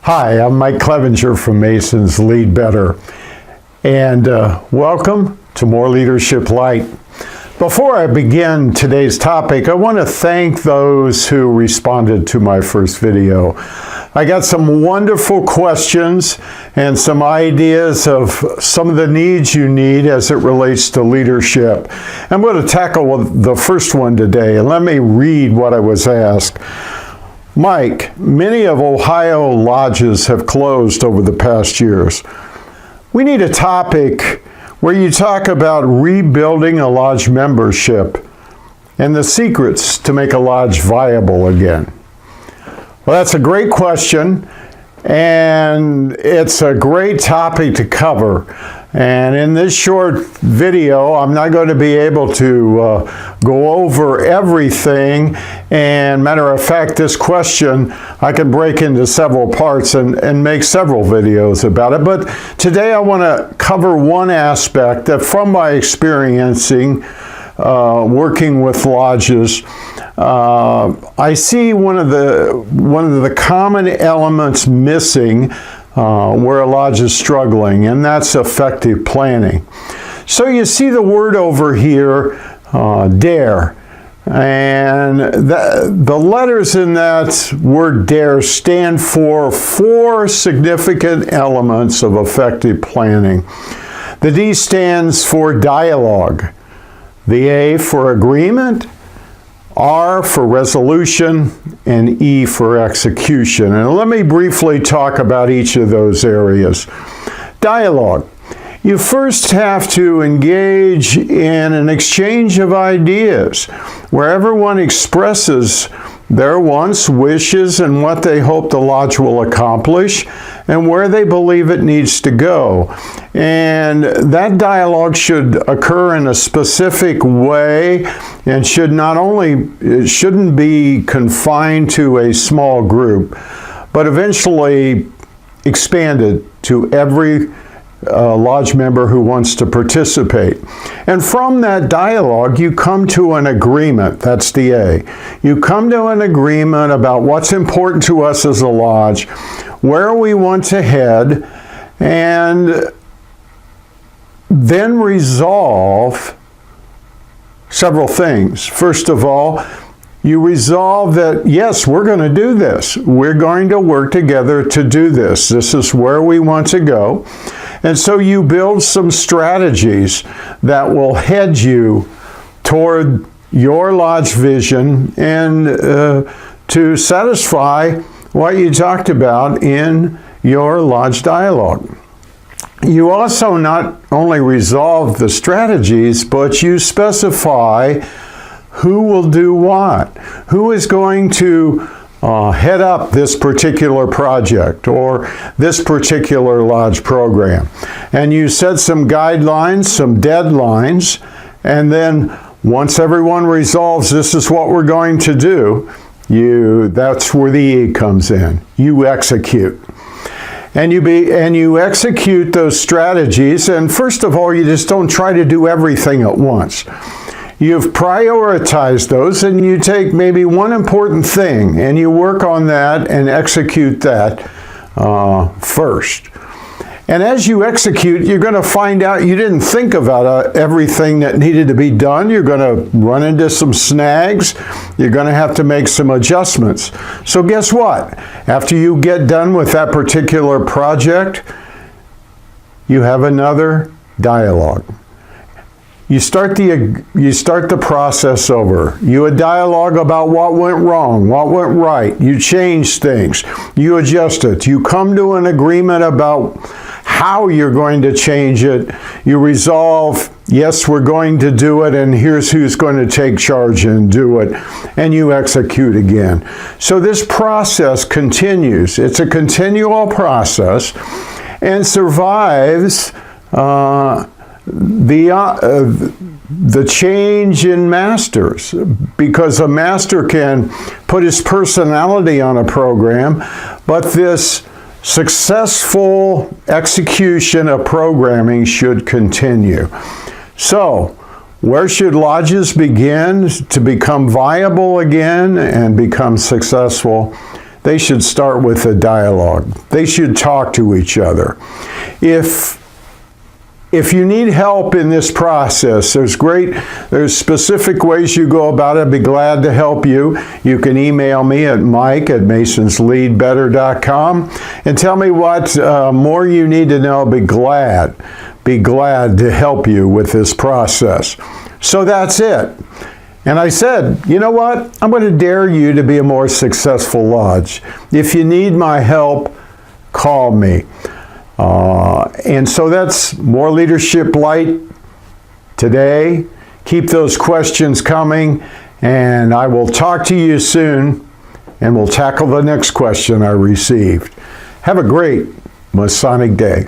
Hi, I'm Mike Clevenger from Masons Lead Better, and welcome to More Leadership Light. Before I begin today's topic, I want to thank those who responded to my first video. I got some wonderful questions and some ideas of some of the needs you need as it relates to leadership. I'm going to tackle the first one today, and let me read what I was asked. Mike, many of Ohio lodges have closed over the past years. We need a topic where you talk about rebuilding a lodge membership and the secrets to make a lodge viable again. Well, that's a great question, and it's a great topic to cover. And in this short video, I'm not going to be able to go over everything. And matter of fact, this question I can break into several parts and make several videos about it. But today I want to cover one aspect that, from my experiencing working with lodges, I see one of the common elements missing where a lodge is struggling, and that's effective planning. So you see the word over here, DARE, and the letters in that word DARE stand for 4 significant elements of effective planning. The D stands for dialogue, the A for agreement, R for resolution, and E for execution. And let me briefly talk about each of those areas. Dialogue. You first have to engage in an exchange of ideas where everyone expresses their wants, wishes, and what they hope the lodge will accomplish and where they believe it needs to go. And that dialogue should occur in a specific way and it shouldn't be confined to a small group, but eventually expanded to every lodge member who wants to participate. And from that dialogue, you come to an agreement. That's the A. You come to an agreement about what's important to us as a lodge, where we want to head, and then resolve several things. First of all, you resolve that, yes, we're going to do this. We're going to work together to do this. This is where we want to go. And so you build some strategies that will head you toward your lodge vision and to satisfy what you talked about in your lodge dialogue. You also not only resolve the strategies, but you specify who will do what, who is going to head up this particular project or this particular lodge program. And you set some guidelines, some deadlines, and then once everyone resolves this is what we're going to do, that's where the E comes in. You execute. And you execute those strategies, and first of all, you just don't try to do everything at once. You've prioritized those, and you take maybe one important thing and you work on that and execute that first. And as you execute, you're going to find out you didn't think about everything that needed to be done. You're going to run into some snags. You're going to have to make some adjustments. So guess what? After you get done with that particular project, you have another dialogue. You start the process over. You a dialogue about what went wrong, what went right. You change things. You adjust it. You come to an agreement about how you're going to change it. You resolve, yes, we're going to do it, and here's who's going to take charge and do it. And you execute again. So this process continues. It's a continual process and survives the change in masters, because a master can put his personality on a program, but this successful execution of programming should continue. So, where should lodges begin to become viable again and become successful? they should start with a dialogue. They should talk to each other. If you need help in this process, there's specific ways you go about it. I'd be glad to help you. You can email me at mike@masonsleadbetter.com and tell me what more you need to know. Be glad to help you with this process. So that's it. And I said, you know what? I'm going to dare you to be a more successful lodge. If you need my help, call me. And so that's More Leadership Light today. Keep those questions coming, and I will talk to you soon, and we'll tackle the next question I received. Have a great Masonic day.